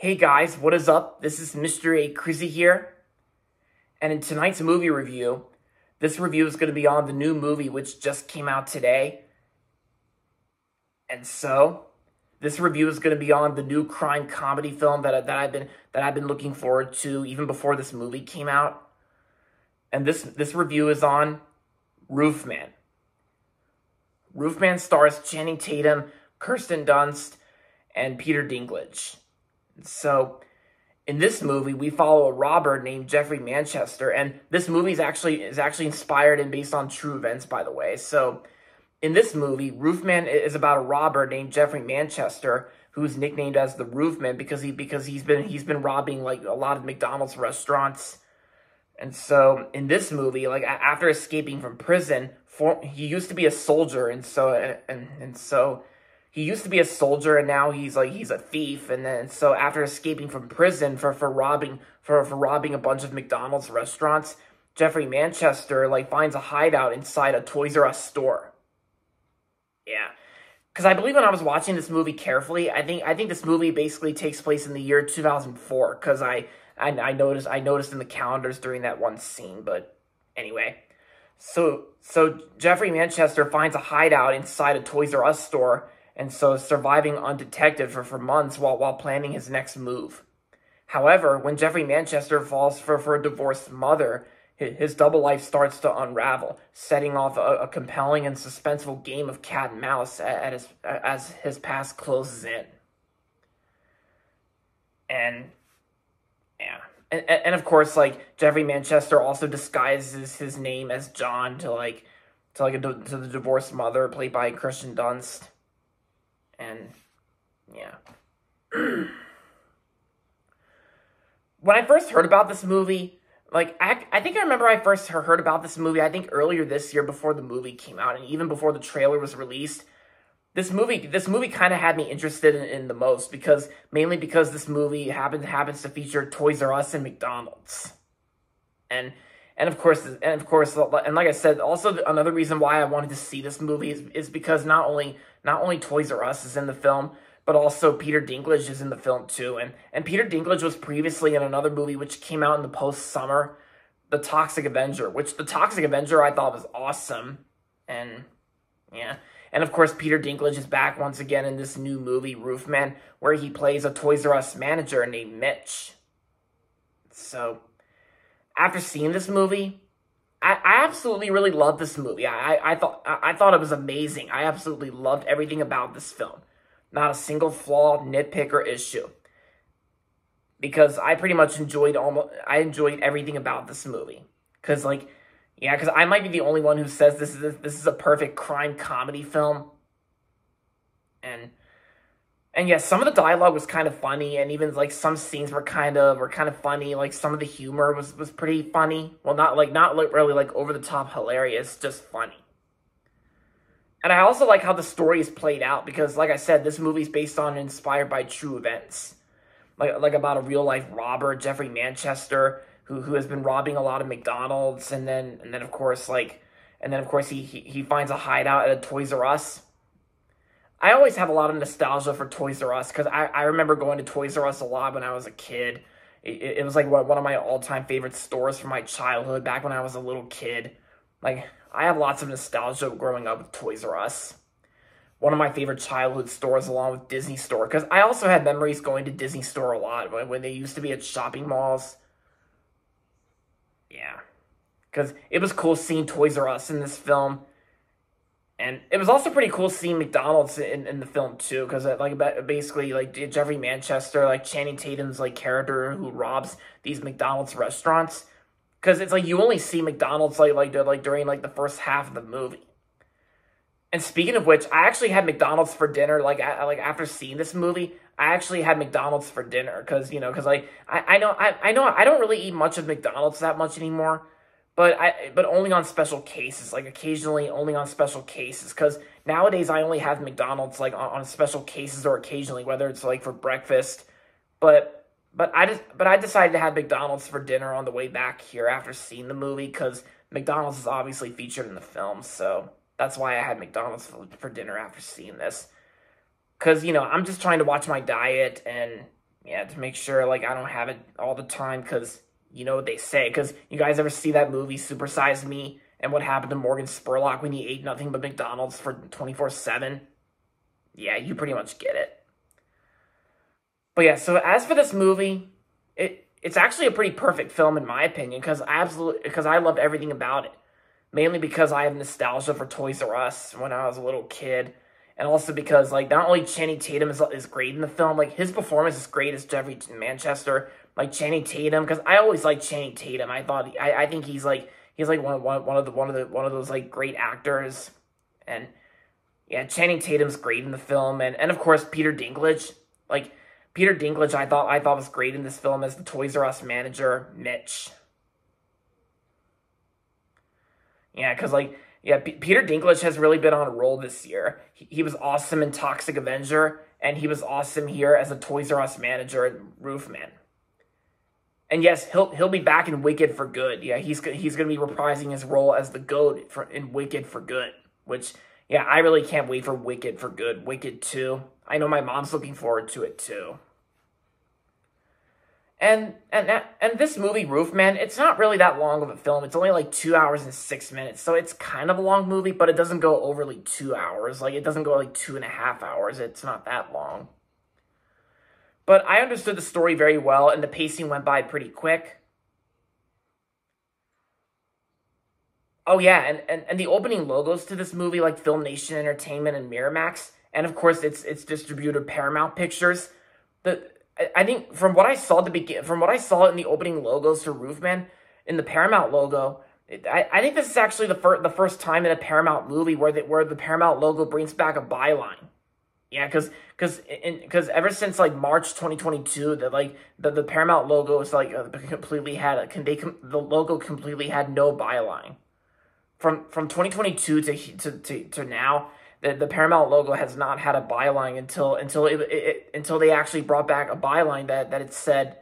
Hey guys, what is up? This is Mr. A. Crizzy here. And in tonight's movie review, this review is going to be on the new movie which just came out today. And so, this review is going to be on the new crime comedy film that I've been looking forward to even before this movie came out. And this review is on Roofman. Roofman stars Channing Tatum, Kirsten Dunst, and Peter Dinklage. So, in this movie, we follow a robber named Jeffrey Manchester, and this movie is actually inspired and based on true events, by the way. So, in this movie, Roofman is about a robber named Jeffrey Manchester, who's nicknamed as the Roofman because he's been robbing like a lot of McDonald's restaurants. And so, in this movie, like after escaping from prison, he used to be a soldier, and so. He used to be a soldier, and now he's a thief. And then so after escaping from prison for robbing a bunch of McDonald's restaurants, Jeffrey Manchester finds a hideout inside a Toys R Us store. Yeah, because I believe when I was watching this movie carefully, I think this movie basically takes place in the year 2004. Because I noticed in the calendars during that one scene. But anyway, so Jeffrey Manchester finds a hideout inside a Toys R Us store. And so surviving undetected for months while planning his next move. However, when Jeffrey Manchester falls for a divorced mother, his double life starts to unravel, setting off a compelling and suspenseful game of cat and mouse as his past closes in. And yeah. And of course, Jeffrey Manchester also disguises his name as John to the divorced mother, played by Kirsten Dunst. And, yeah. When I first heard about this movie, I think I remember I first heard about this movie, I think earlier this year before the movie came out, and even before the trailer was released. This movie kind of had me interested in the most, mainly because this movie happens to feature Toys R Us and McDonald's. And of course, like I said, also another reason why I wanted to see this movie is because not only Toys R Us is in the film, but also Peter Dinklage is in the film too. And Peter Dinklage was previously in another movie which came out in the post-summer, The Toxic Avenger, which The Toxic Avenger I thought was awesome. And yeah. And of course, Peter Dinklage is back once again in this new movie, Roofman, where he plays a Toys R Us manager named Mitch. So, after seeing this movie, I absolutely really loved this movie. I thought it was amazing. I absolutely loved everything about this film. Not a single flaw, nitpick, or issue. Because I pretty much enjoyed everything about this movie. Because I might be the only one who says this is a perfect crime comedy film. And yes, some of the dialogue was kind of funny, and even some scenes were kind of funny. Some of the humor was pretty funny. Well, not really over the top hilarious, just funny. And I also like how the story is played out because, like I said, this movie is based on and inspired by true events, like about a real life robber, Jeffrey Manchester, who has been robbing a lot of McDonald's, and then of course he finds a hideout at a Toys R Us. I always have a lot of nostalgia for Toys R Us because I remember going to Toys R Us a lot when I was a kid. It was one of my all-time favorite stores from my childhood back when I was a little kid. I have lots of nostalgia growing up with Toys R Us. One of my favorite childhood stores along with Disney Store, because I also had memories going to Disney Store a lot when they used to be at shopping malls. Yeah, because it was cool seeing Toys R Us in this film. And it was also pretty cool seeing McDonald's in the film too, because basically Jeffrey Manchester, Channing Tatum's character who robs these McDonald's restaurants, because it's you only see McDonald's during the first half of the movie. And speaking of which, I actually had McDonald's for dinner. After seeing this movie, I actually had McDonald's for dinner because I know I don't really eat much of McDonald's that much anymore. But only on special cases, occasionally only on special cases, because nowadays I only have McDonald's on special cases or occasionally, whether it's for breakfast. But I decided to have McDonald's for dinner on the way back here after seeing the movie, because McDonald's is obviously featured in the film, so that's why I had McDonald's for dinner after seeing this. Because, I'm just trying to watch my diet, and Yeah, to make sure, like, I don't have it all the time, because you know what they say. Because you guys ever see that movie, Super Size Me, and what happened to Morgan Spurlock when he ate nothing but McDonald's for 24/7? Yeah, you pretty much get it. But yeah, so as for this movie, it's actually a pretty perfect film in my opinion, because I loved everything about it. Mainly because I have nostalgia for Toys R Us when I was a little kid. And also because, like, not only Channing Tatum is great in the film, like, his performance is great as Jeffrey Manchester. Like, Channing Tatum, because I always liked Channing Tatum. I think he's like one of those, like, great actors. And yeah, Channing Tatum's great in the film. And of course, Peter Dinklage. Like, Peter Dinklage, I thought was great in this film as the Toys R Us manager, Mitch. Yeah, because, like, yeah, Peter Dinklage has really been on a roll this year. He was awesome in Toxic Avenger, and he was awesome here as a Toys R Us manager in Roofman. And yes, he'll be back in Wicked for good. Yeah, he's going to be reprising his role as the GOAT in Wicked for good. Which, yeah, I really can't wait for Wicked for good. Wicked 2. I know my mom's looking forward to it too. And this movie, Roofman, it's not really that long of a film. It's only like 2 hours and 6 minutes. So it's kind of a long movie, but it doesn't go overly 2 hours. Like, it doesn't go like 2.5 hours. It's not that long. But I understood the story very well, and the pacing went by pretty quick. Oh yeah, and the opening logos to this movie, like Film Nation Entertainment and Miramax, and of course it's distributor Paramount Pictures. I think from what I saw in the opening logos for Roofman, in the Paramount logo, I think this is actually the first time in a Paramount movie where the Paramount logo brings back a byline. Yeah, because ever since like March 2022, the Paramount logo is like the logo completely had no byline. From 2022 to now, the Paramount logo has not had a byline until they actually brought back a byline that it said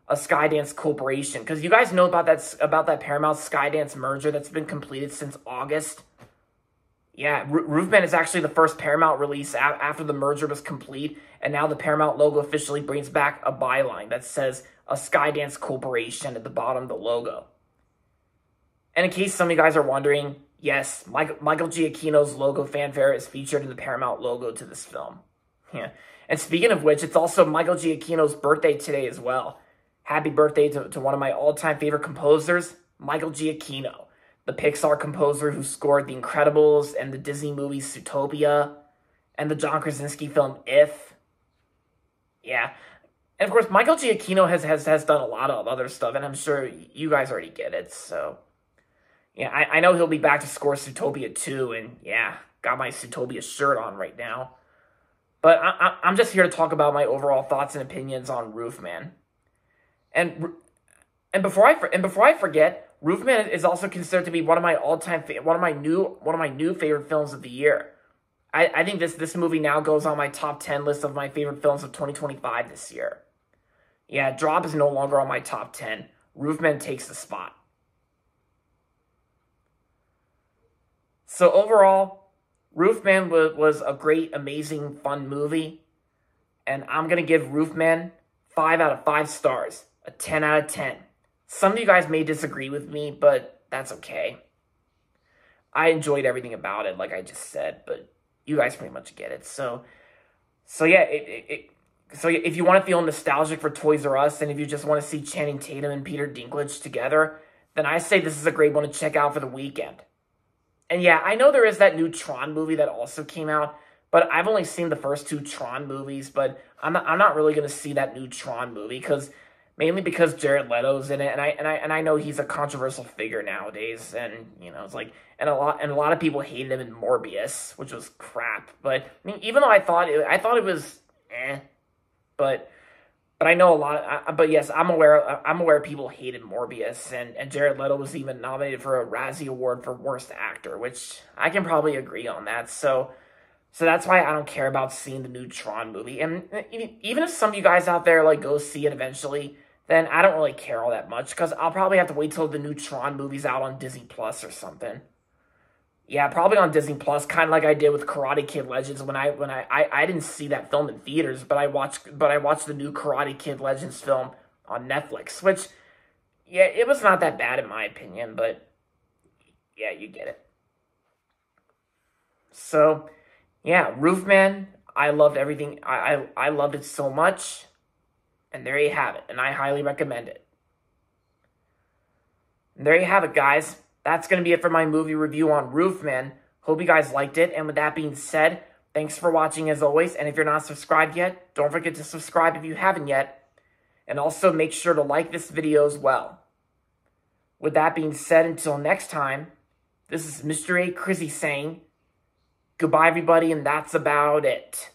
a Skydance Corporation. Because you guys know about that Paramount Skydance merger that's been completed since August. Yeah, Roofman is actually the first Paramount release after the merger was complete, and now the Paramount logo officially brings back a byline that says a Skydance Corporation at the bottom of the logo. And in case some of you guys are wondering, yes, Michael Giacchino's logo fanfare is featured in the Paramount logo to this film. Yeah. And speaking of which, it's also Michael Giacchino's birthday today as well. Happy birthday to one of my all-time favorite composers, Michael Giacchino, the Pixar composer who scored The Incredibles and the Disney movies Zootopia and the John Krasinski film If. Yeah. And of course, Michael Giacchino has done a lot of other stuff, and I'm sure you guys already get it, so... Yeah, I know he'll be back to score Zootopia 2, and yeah, got my Zootopia shirt on right now. But I'm just here to talk about my overall thoughts and opinions on Roofman. And before I forget, Roofman is also considered to be one of my new favorite films of the year. I think this movie now goes on my top 10 list of my favorite films of 2025 this year. Yeah, Drop is no longer on my top 10. Roofman takes the spot. So overall, Roofman was a great, amazing, fun movie. And I'm going to give Roofman 5 out of 5 stars. A 10 out of 10. Some of you guys may disagree with me, but that's okay. I enjoyed everything about it, like I just said, but you guys pretty much get it. So yeah, if you want to feel nostalgic for Toys R Us, and if you just want to see Channing Tatum and Peter Dinklage together, then I say this is a great one to check out for the weekend. And yeah, I know there is that new Tron movie that also came out, but I've only seen the first 2 Tron movies, but I'm not really going to see that new Tron movie, mainly because Jared Leto's in it, and I know he's a controversial figure nowadays, and you know, it's like, and a lot of people hated him in Morbius, which was crap. But I mean, even though I thought it was but I know a lot. But yes, I'm aware people hated Morbius, and Jared Leto was even nominated for a Razzie Award for Worst Actor, which I can probably agree on that. So that's why I don't care about seeing the new Tron movie. And even if some of you guys out there like go see it eventually, then I don't really care all that much, because I'll probably have to wait till the new Tron movie's out on Disney Plus or something. Yeah, probably on Disney Plus, kind of like I did with Karate Kid Legends. I didn't see that film in theaters, but I watched the new Karate Kid Legends film on Netflix, which, yeah, it was not that bad in my opinion, but yeah, you get it. So, yeah, Roofman, I loved everything. I loved it so much, and there you have it, and I highly recommend it. And there you have it, guys. That's going to be it for my movie review on Roofman. Hope you guys liked it. And with that being said, thanks for watching as always. And if you're not subscribed yet, don't forget to subscribe if you haven't yet. And also make sure to like this video as well. With that being said, until next time, this is Mr. A. Crizzy saying, goodbye everybody, and that's about it.